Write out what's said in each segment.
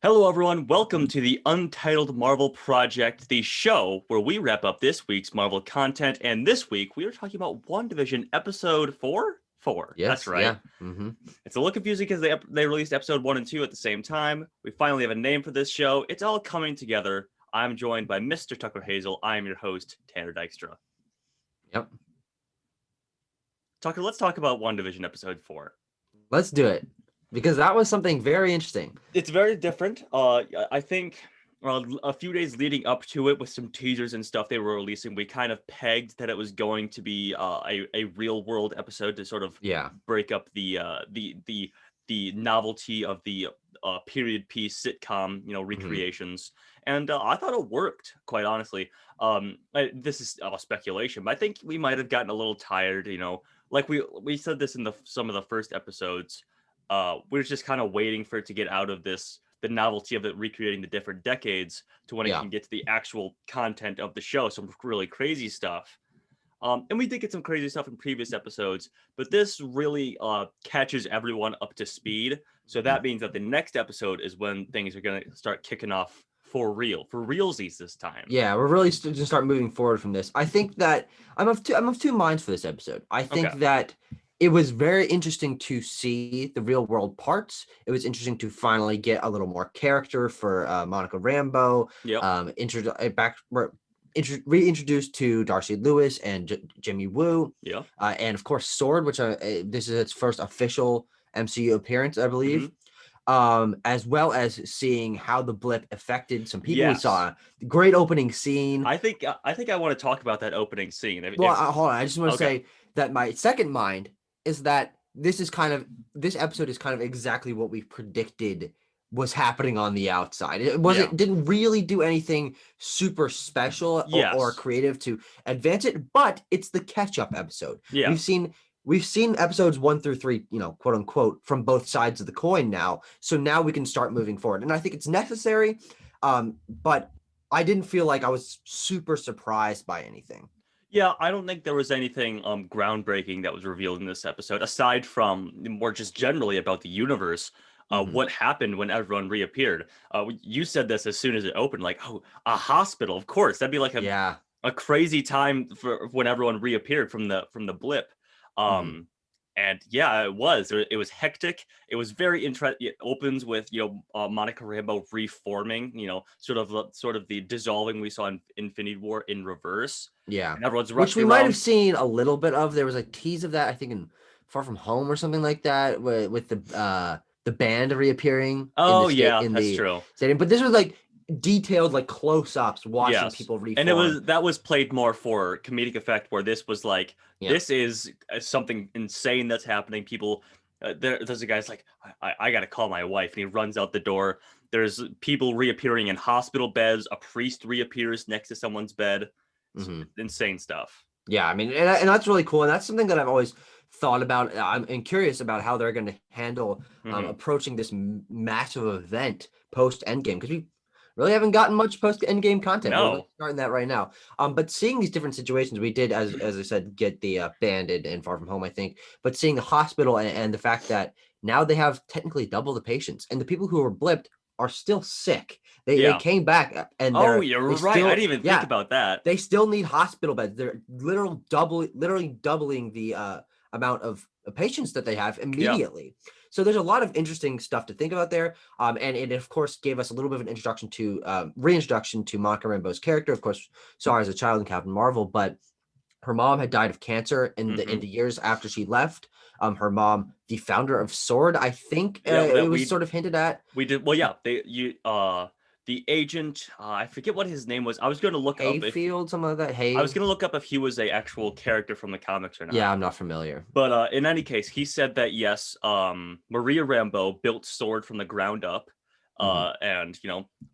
Hello, everyone. Welcome to the Untitled Marvel Project, the show where we wrap up this week's Marvel content. And this week, we are talking about WandaVision episode 4? 4. That's Yes, right. yeah. Mm-hmm. It's a little confusing because they released episode 1 and 2 at the same time. We finally have a name for this show. It's all coming together. I'm joined by Mr. Tucker Hazel. I am your host, Tanner Dykstra. Yep. Tucker, let's talk about WandaVision episode 4. Let's do it. Because that was something very interesting. It's very different. I think a few days leading up to it, with some teasers and stuff they were releasing, we kind of pegged that it was going to be a real world episode to sort of Yeah. break up the novelty of the period piece sitcom, recreations. And I thought it worked, quite honestly. This is speculation, but I think we might have gotten a little tired. Like we said this in some of the first episodes. We're just kind of waiting for it to get out of the novelty of it recreating the different decades to when it Yeah. can get to the actual content of the show, some really crazy stuff. And we did get some crazy stuff in previous episodes, but this really catches everyone up to speed. So that means that the next episode is when things are going to start kicking off for real, for realsies this time. Yeah, we're really just start moving forward from this. I think that I'm of two minds for this episode. I think Okay. that it was very interesting to see the real world parts. It was interesting to finally get a little more character for Monica Rambeau. Yep. Reintroduced to Darcy Lewis and Jimmy Woo. Yeah. And of course Sword, which this is its first official MCU appearance, I believe. As well as seeing how the blip affected some people. Yes. We saw a great opening scene. I think I want to talk about that opening scene. Hold on. I just want to say that my second mind is that this episode is kind of exactly what we predicted was happening on the outside. It didn't really do anything super special or creative to advance it, but it's the catch-up episode. Yeah. We've seen episodes 1 through 3, quote unquote, from both sides of the coin now. So now we can start moving forward. And I think it's necessary. But I didn't feel like I was super surprised by anything. Yeah, I don't think there was anything groundbreaking that was revealed in this episode, aside from more just generally about the universe. What happened when everyone reappeared? You said this as soon as it opened, like, oh, a hospital, of course. That'd be like a crazy time for when everyone reappeared from the blip. And yeah, it was hectic. It was very interesting. It opens with Monica Rambeau reforming, sort of the dissolving we saw in Infinity War in reverse. Yeah, and everyone's which we might have seen a little bit of. There was a tease of that, I think, in Far From Home or something like that, with the band reappearing. Oh, that's true. Stadium. But this was like detailed, like close-ups, watching people reform. And that was played more for comedic effect, where this was like, this is something insane that's happening. People, there's a guy's like, I gotta call my wife, and he runs out the door. There's people reappearing in hospital beds. A priest reappears next to someone's bed. Insane stuff. Yeah, I mean, and that's really cool, and that's something that I've always thought about. I'm curious about how they're going to handle approaching this massive event post Endgame, because we really haven't gotten much post Endgame content. No. We're starting that right now. But seeing these different situations, we did, as I said, get the banded and Far From Home, I think. But seeing the hospital and the fact that now they have technically double the patients, and the people who were blipped are still sick. They came back, and you're right. I didn't even think about that. They still need hospital beds. They're literally doubling the amount of patients that they have immediately. So there's a lot of interesting stuff to think about there. And it, of course, gave us a little bit of an introduction to reintroduction to Monica Rambeau's character. Of course, saw her as a child in Captain Marvel, but her mom had died of cancer in the years after she left. Her mom, the founder of Sword, I think it was sort of hinted at. We did. Well, yeah, the agent, I forget what his name was. I was going to look up something like that. I was going to look up if he was a actual character from the comics or not. Yeah, I'm not familiar. But in any case, he said that yes, Maria Rambeau built Sword from the ground up. And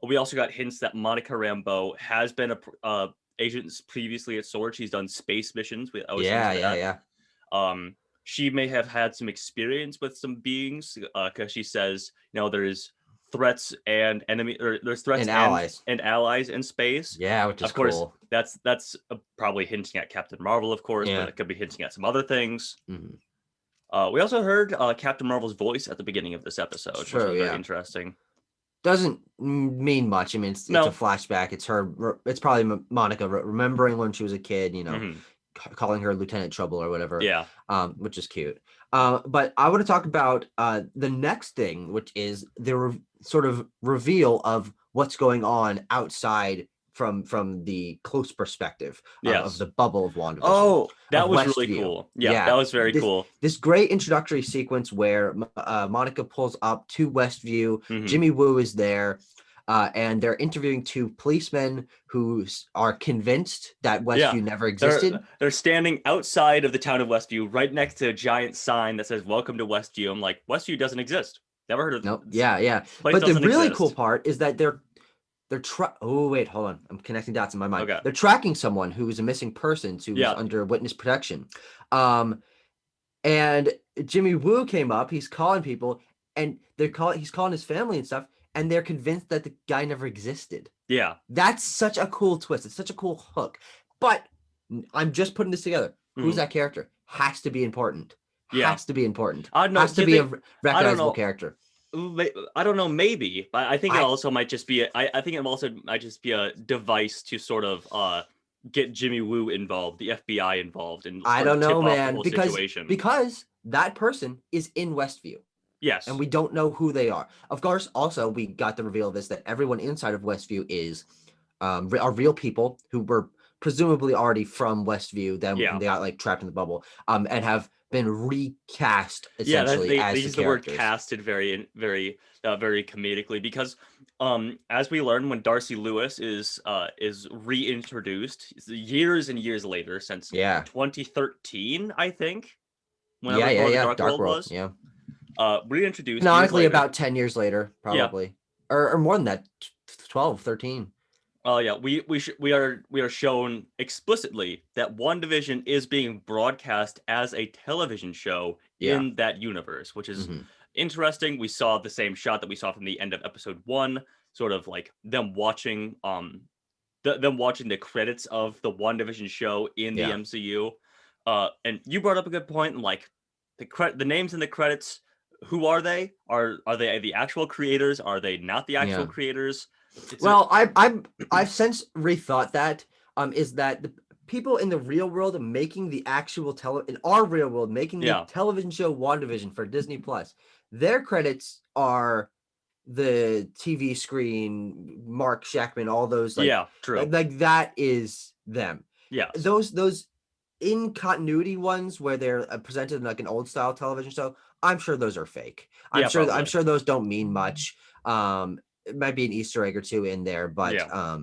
we also got hints that Monica Rambeau has been a agent previously at Sword. She's done space missions with. She may have had some experience with some beings, because she says, there's threats and enemy, or there's threats and allies in space. Yeah, which is of course cool. That's probably hinting at Captain Marvel, of course, but it could be hinting at some other things. We also heard Captain Marvel's voice at the beginning of this episode, which was very interesting. doesn't mean much. I mean, it's a No. flashback. It's her. It's probably Monica remembering when she was a kid. Hmm. Calling her Lieutenant Trouble or whatever. Yeah. Which is cute. But I want to talk about the next thing, which is the sort of reveal of what's going on outside from the close perspective of Yes. the bubble of WandaVision, Oh, of that was really Westview. cool. Yeah, that Yeah, was very cool. this great introductory sequence where Monica pulls up to Westview. Hmm. Jimmy Woo is there. And they're interviewing two policemen who are convinced that Yeah. Westview never They're existed. they're standing outside of the town of Westview, right next to a giant sign that says "Welcome to Westview." I'm like, Westview doesn't exist. Never heard of Nope. this Yeah, yeah. place. But the Doesn't really cool exist. part is that oh wait, hold on. I'm connecting dots in my mind. Okay. They're tracking someone who is a missing person who's Yeah. under witness protection. Um and Jimmy Woo came up, he's calling people and he's calling his family and stuff, and they're convinced that the guy never existed. Yeah. That's such a cool twist. It's such a cool hook. But I'm just putting this together. Who's Mhm. that character? Has to be important. Yeah. Has to be important. I don't know. Has Do to you be a think? I don't recognizable know. character. I don't know. Maybe, but I think it I also might just be. I think it also might just be a device to sort of get Jimmy Woo involved, the FBI involved, and I sort of don't know, tip off the man, whole situation. because that person is in Westview and Yes. we don't know who they are. Of course, also we got the reveal of this that everyone inside of Westview is are real people who were presumably already from Westview. Then Yeah. they got like trapped in the bubble, and have been recast Yeah. essentially They as the use the word characters. casted very comedically because as we learn when Darcy Lewis is reintroduced years and years later since Yeah, 2013, I think, yeah, whenever yeah, Thor: The yeah. Dark Dark World World. was Yeah, reintroduced years canonically later. about 10 years later, Yeah. probably, or more than that, 12, 13. Oh yeah, we are shown explicitly that WandaVision is being broadcast as a television show Yeah. in that universe, which is Hmm. interesting. We saw the same shot that we saw from the end of episode 1, sort of like them watching the credits of the WandaVision show in the Yeah. MCU. And you brought up a good point, like the names in the credits. Who are they? Are they the actual creators? Are they not the actual Yeah. creators? Well, I've since rethought that. Is that the people in the real world making the actual in our real world making the Yeah. television show WandaVision for Disney Plus, their credits are the TV screen, Mark Shackman, all those Yeah, true. like that is them. Yes. Those in continuity ones where they're presented in like an old style television show, I'm sure those are fake. Yeah, I'm probably. sure those don't mean much. It might be an Easter egg or two in there, but Yeah.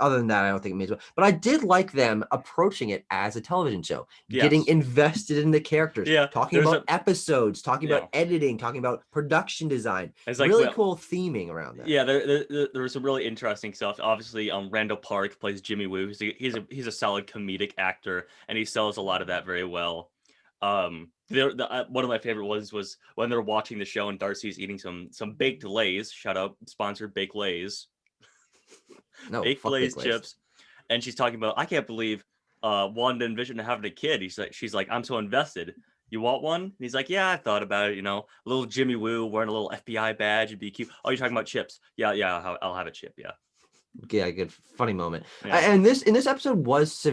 other than that, I don't think it means much. But I did like them approaching it as a television show, getting Yes. invested in the characters, Yeah. talking There's about a episodes, talking yeah. about editing, talking about production design. It's like Really well, cool theming around that. yeah. There was some really interesting stuff. Obviously, Randall Park plays Jimmy Woo. He's a solid comedic actor, and he sells a lot of that very well. One of my favorite ones was when they're watching the show and Darcy's eating some baked Lays. Shout out sponsored baked Lays. No, Baked fuck Lays Big Lace. chips, and she's talking about I can't believe Wanda and Vision are having a kid. She's like I'm so invested. You want one? And he's like, yeah, I thought about it. You know, a little Jimmy Woo wearing a little FBI badge would be cute. Oh, you're talking about chips? Yeah, yeah, I'll have a chip. Yeah, Yeah, good funny moment. yeah, And this in this episode was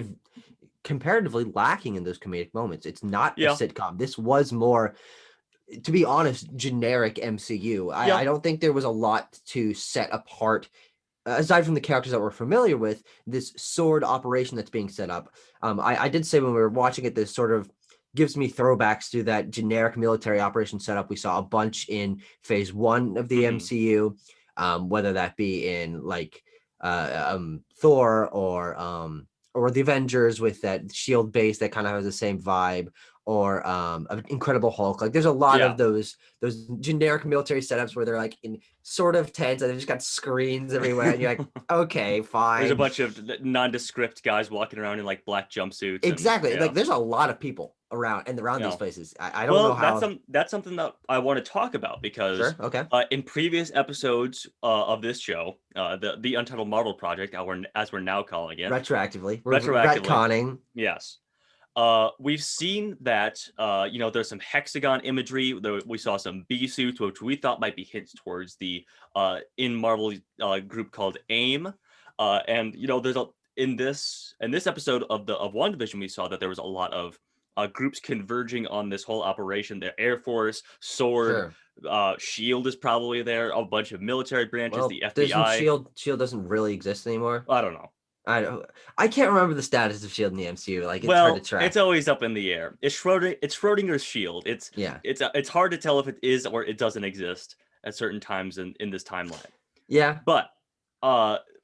comparatively lacking in those comedic moments. It's not a yeah, sitcom. This was more, to be honest, generic MCU. yeah, I don't think there was a lot to set apart aside from the characters that we're familiar with, this sword operation that's being set up. I did say when we were watching it, this sort of gives me throwbacks to that generic military operation setup we saw a bunch in phase 1 of the mhm, MCU, whether that be in like Thor or the Avengers with that shield base that kind of has the same vibe, or Incredible Hulk. Like there's a lot yeah. of those generic military setups where they're like in sort of tents and they've just got screens everywhere, and you're like, okay, There's a fine. bunch of nondescript guys walking around in like black jumpsuits and Exactly. yeah, Like there's a lot of people around these yeah. places. I don't know Well, how. that's something that I want to talk about because Sure. Okay. in previous episodes of this show, the Untitled Marvel Project, as we're now calling it, Retroactively, we're retroactively, retconning. yes. We've seen that, there's some hexagon imagery. We saw some bee suits, which we thought might be hints towards the in Marvel group called AIM. And there's in this episode of WandaVision, we saw that there was a lot of groups converging on this whole operation. The Air Force, Sword, Sure. Shield is probably there. A bunch of military branches, Well, the doesn't FBI. Shield doesn't really exist anymore? I don't know. I don't. I can't remember the status of Shield in the MCU. Like it's hard to Well, track. it's always up in the air. It's Schrodinger's shield. Yeah. It's hard to tell if it is or it doesn't exist at certain times in this timeline. Yeah. But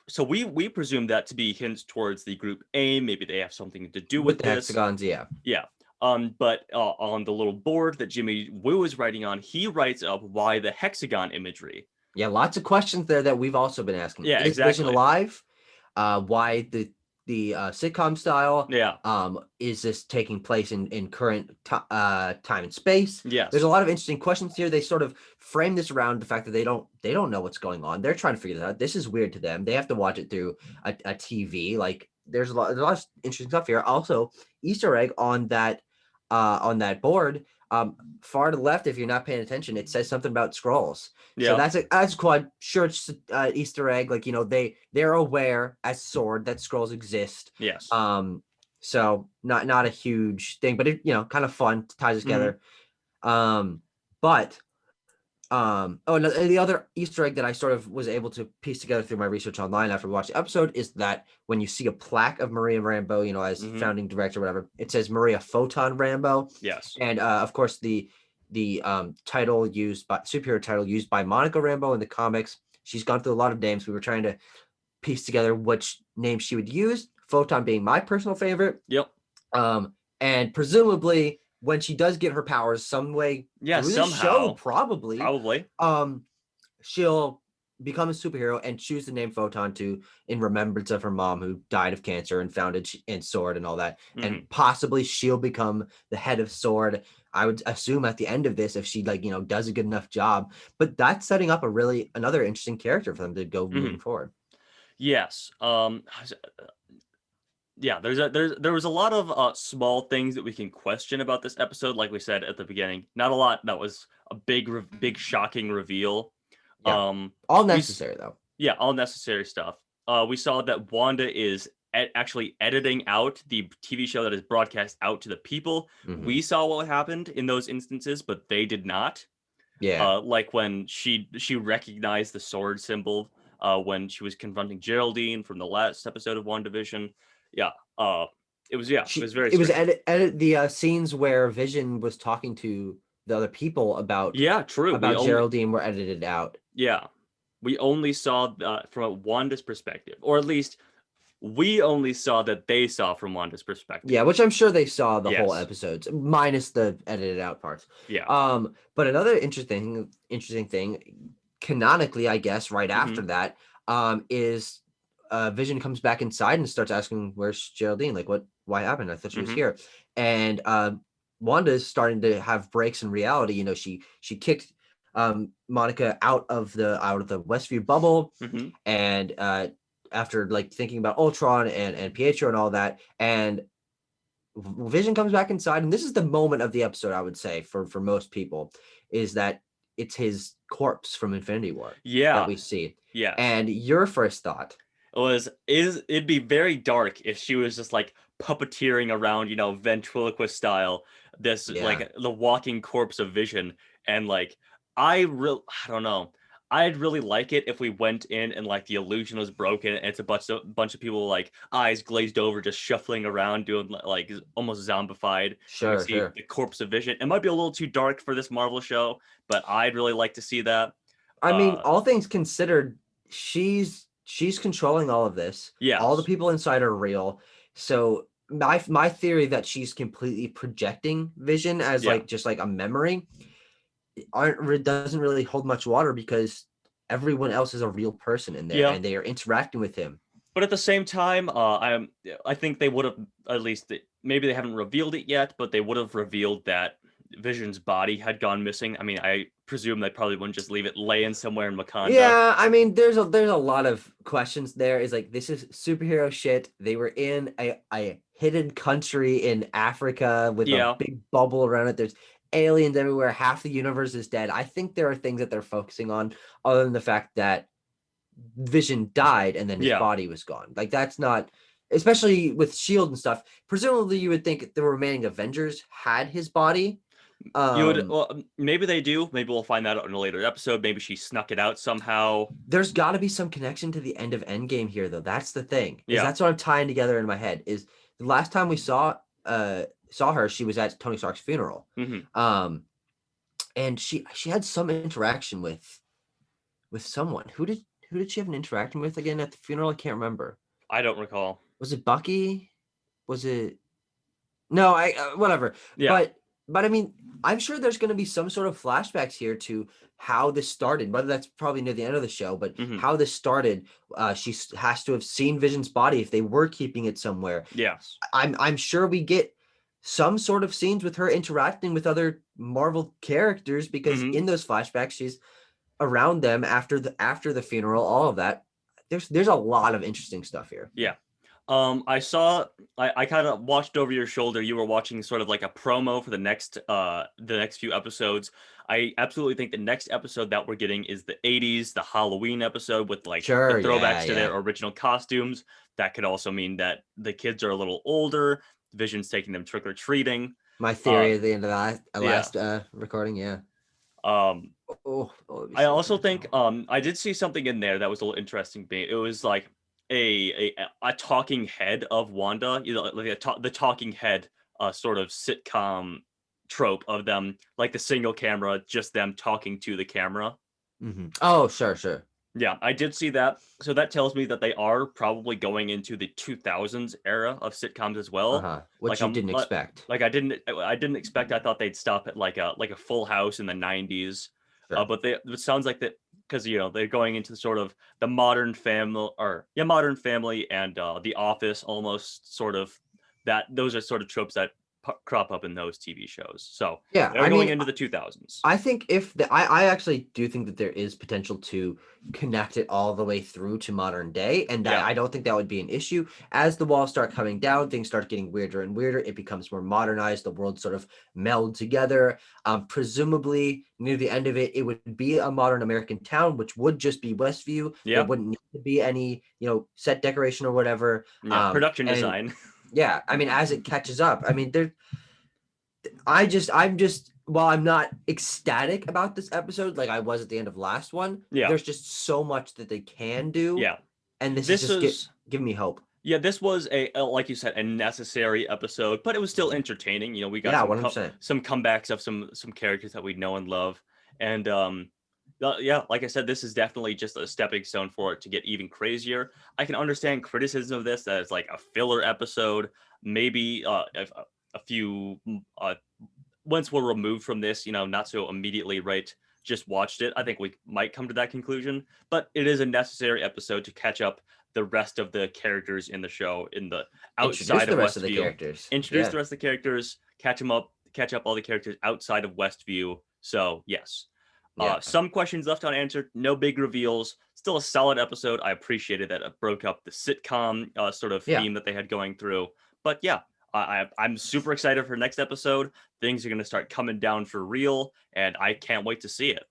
so we presume that to be hints towards the group AIM. Maybe they have something to do with the this. hexagons, yeah. Yeah. But on the little board that Jimmy Woo is writing on, he writes up why the hexagon imagery. Yeah, lots of questions there that we've also been asking. Yeah, Is Vision exactly. alive? Why the sitcom style? Yeah. Is this taking place in current time and space? Yes. There's a lot of interesting questions here. They sort of frame this around the fact that they don't know what's going on. They're trying to figure this out. This is weird to them. They have to watch it through a TV. Like there's a lot of interesting stuff here. Also, Easter egg on that board. Far to the left, if you're not paying attention, it says something about scrolls. Yeah. So that's cool. I'm sure it's Easter egg. Like they're aware as Sword that scrolls exist. Yes. So not a huge thing, but it kind of fun, ties us together. But the other Easter egg that I sort of was able to piece together through my research online after we watched the episode is that when you see a plaque of Maria Rambeau, as founding director, or whatever, it says Maria Photon Rambeau. Yes. And of course the superhero title used by Monica Rambeau in the comics. She's gone through a lot of names. We were trying to piece together which name she would use. Photon being my personal favorite. Yep. And presumably when she does get her powers some way, through somehow, the show, probably, she'll become a superhero and choose the name Photon in remembrance of her mom who died of cancer and founded Sword and all that. And possibly she'll become the head of Sword. I would assume at the end of this, if she does a good enough job. But that's setting up another interesting character for them to go moving forward. Yes. Yeah, there was a lot of small things that we can question about this episode. Like we said at the beginning, not a lot that was a big shocking reveal. Yeah. All necessary though. Yeah, all necessary stuff. We saw that Wanda is actually editing out the TV show that is broadcast out to the people. We saw what happened in those instances, but they did not. Yeah. Like when she recognized the sword symbol when she was confronting Geraldine from the last episode of WandaVision. Yeah. It was very strange. It was edit the scenes where Vision was talking to the other people about Geraldine were edited out. Yeah. We only saw from Wanda's perspective, or at least we only saw that they saw from Wanda's perspective. Yeah, which I'm sure they saw the whole episodes, minus the edited out parts. Yeah. But another interesting thing, canonically, I guess, right after that, is Vision comes back inside and starts asking, "Where's Geraldine? Like, why happened? I thought she was here." And Wanda's starting to have breaks in reality. She kicked Monica out of the Westview bubble, and after thinking about Ultron and Pietro and all that, and Vision comes back inside, and this is the moment of the episode, I would say, for most people, is that it's his corpse from Infinity War that we see. Yeah. And your first thought it'd be very dark if she was just puppeteering around, ventriloquist style, this the walking corpse of Vision. And I don't know. I'd really like it if we went in and the illusion was broken and it's a bunch of people eyes glazed over, just shuffling around, doing almost zombified. Sure. The corpse of Vision. It might be a little too dark for this Marvel show, but I'd really like to see that. I mean, all things considered, she's controlling all of this. Yeah. All the people inside are real. So my theory that she's completely projecting Vision as just a memory doesn't really hold much water, because everyone else is a real person in there and they are interacting with him. But at the same time, I think they would have, at least maybe they haven't revealed it yet, but they would have revealed that Vision's body had gone missing. I mean, I presume they probably wouldn't just leave it laying somewhere in Wakanda. Yeah, I mean, there's a lot of questions there. Is like, this is superhero shit. They were in a hidden country in Africa with a big bubble around it. There's aliens everywhere. Half the universe is dead. I think there are things that they're focusing on, other than the fact that Vision died and then his body was gone. Like, that's not, especially with Shield and stuff. Presumably, you would think the remaining Avengers had his body. You would, well, maybe they do. Maybe we'll find that out in a later episode. Maybe she snuck it out somehow. There's got to be some connection to the end of Endgame here, though. That's the thing. Yeah, that's what I'm tying together in my head. Is the last time we saw her, she was at Tony Stark's funeral. And she had some interaction with someone. Who did she have an interaction with again at the funeral? I can't remember. I don't recall. Was it Bucky? Was it? No, whatever. Yeah. But I mean, I'm sure there's going to be some sort of flashbacks here to how this started, whether that's probably near the end of the show, but how this started. She has to have seen Vision's body if they were keeping it somewhere. Yes. I'm sure we get some sort of scenes with her interacting with other Marvel characters, because in those flashbacks, she's around them after the funeral, all of that. There's a lot of interesting stuff here. Yeah. I kind of watched over your shoulder. You were watching sort of like a promo for the next few episodes. I absolutely think the next episode that we're getting is the 80s, the Halloween episode with like the throwbacks to their original costumes. That could also mean that the kids are a little older. Vision's taking them trick-or-treating. My theory at the end of the last recording, yeah. I also think I did see something in there that was a little interesting. It was like a talking head of Wanda, you know, like the talking head sort of sitcom trope of them, like the single camera, just them talking to the camera. Oh, sure. Yeah, I did see that. So that tells me that they are probably going into the 2000s era of sitcoms as well. Which you didn't expect. Like I didn't expect. I thought they'd stop at like a Full House in the 90s. Sure. But it sounds like that, because you know they're going into sort of the Modern Family and The Office, almost sort of that. Those are sort of tropes that crop up in those TV shows. So yeah, they're going into the 2000s. I think I actually do think that there is potential to connect it all the way through to modern day, and that I don't think that would be an issue. As the walls start coming down, things start getting weirder and weirder. It becomes more modernized. The world sort of meld together. Presumably near the end of it, it would be a modern American town, which would just be Westview. There wouldn't need to be any, set decoration or whatever. Production design. Yeah, I mean, as it catches up, I mean, while I'm not ecstatic about this episode like I was at the end of last one, there's just so much that they can do. Yeah, and this is just giving me hope. Yeah, this was like you said, a necessary episode, but it was still entertaining. We got some comebacks of some characters that we know and love, and like I said, this is definitely just a stepping stone for it to get even crazier. I can understand criticism of this, that it's like a filler episode. Maybe a few once we're removed from this, not so immediately just watched it, I think we might come to that conclusion. But it is a necessary episode to catch up the rest of the characters in the show, in the outside of Westview. Introduce the rest of the characters, catch up all the characters outside of Westview. So yes. Some questions left unanswered, no big reveals, still a solid episode. I appreciated that it broke up the sitcom sort of theme that they had going through. But yeah, I'm super excited for next episode. Things are going to start coming down for real, and I can't wait to see it.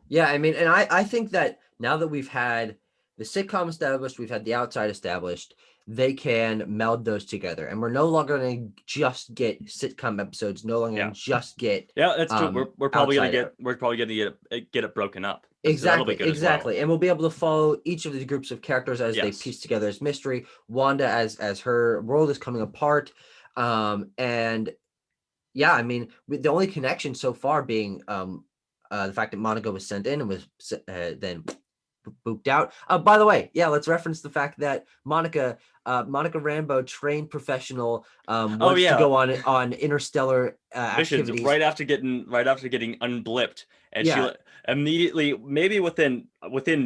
Yeah, I mean, and I think that now that we've had the sitcom established, we've had the outside established, they can meld those together, and we're no longer going to just get sitcom episodes. No longer going to just get. Yeah, that's true. We're probably going to get it broken up. Exactly. Well. And we'll be able to follow each of these groups of characters as they piece together as mystery. Wanda as her world is coming apart, and yeah, I mean, the only connection so far being the fact that Monica was sent in and was then booped out. By the way, let's reference the fact that Monica Rambeau, trained professional, wants to go on interstellar missions activities right after getting unblipped, and she immediately, maybe within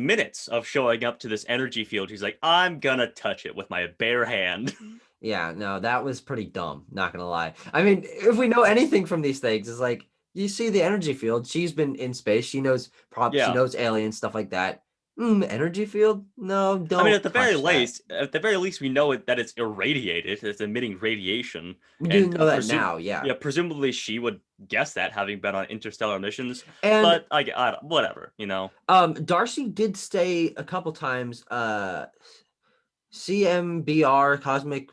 minutes of showing up to this energy field, she's like, I'm gonna touch it with my bare hand. Yeah, no, that was pretty dumb, not gonna lie. I mean, if we know anything from these things, is like you see the energy field. She's been in space. She knows she Yeah. knows aliens, stuff like that. Energy field? No, I mean, don't touch that. at the very least, we know that it's irradiated. It's emitting radiation, We do and know that now, yeah. yeah, presumably she would guess that, having been on interstellar missions. And But whatever, you know. Darcy did say a couple times, CMBR, cosmic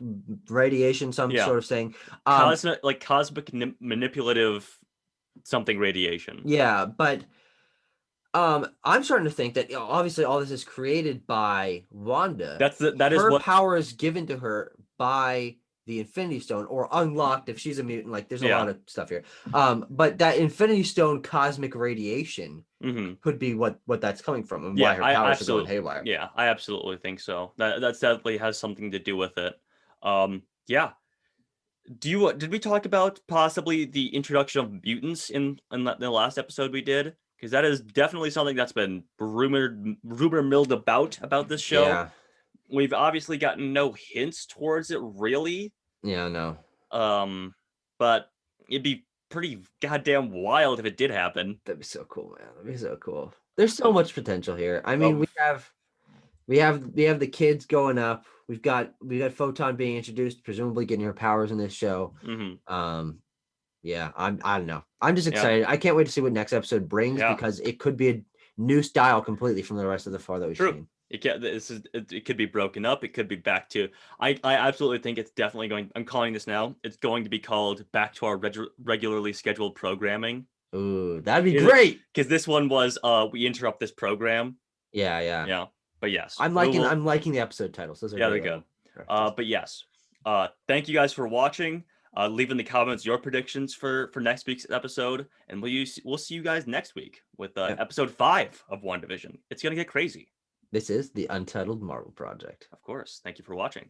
radiation, some Yeah, sort of thing. Um, cosmic manipulative something radiation. yeah, but I'm starting to think that obviously all this is created by Wanda. That is Her what. power is given to her by the Infinity Stone, or unlocked if she's a mutant. Like, there's a Yeah. lot of stuff here. But that Infinity Stone cosmic radiation Hmm. could be what that's coming from, and why Yeah, her I powers are going absolutely. haywire. Yeah, I absolutely think so. That definitely has something to do with it. Yeah. Did we talk about possibly the introduction of mutants in the last episode we did? Because that is definitely something that's been rumor milled about this show. Yeah, We've obviously gotten no hints towards it really. yeah, no, But it'd be pretty goddamn wild if it did happen. that'd be so cool, man. That'd be so cool. There's so Oh, much potential here. I mean, oh, we have the kids going up. We got Photon being introduced, presumably getting her powers in this show. mm-hmm. Yeah, I don't know. I'm just Yeah, excited. I can't wait to see what next episode brings, yeah. because it could be a new style completely from the rest of the far that we've True. seen. It could be broken up. It could be back to. I absolutely think it's definitely going. I'm calling this now. It's going to be called back to our regularly scheduled programming. Ooh, that'd be great. Because this one was we interrupt this program. Yeah, yeah. Yeah, but yes, I'm liking the episode titles. Those are yeah, they're great good. references. But yes, thank you guys for watching. Leave in the comments your predictions for next week's episode, and we'll see you guys next week with Yep. episode 5 of WandaVision. It's gonna get crazy. This is the Untitled Marvel Project. Of course. Thank you for watching.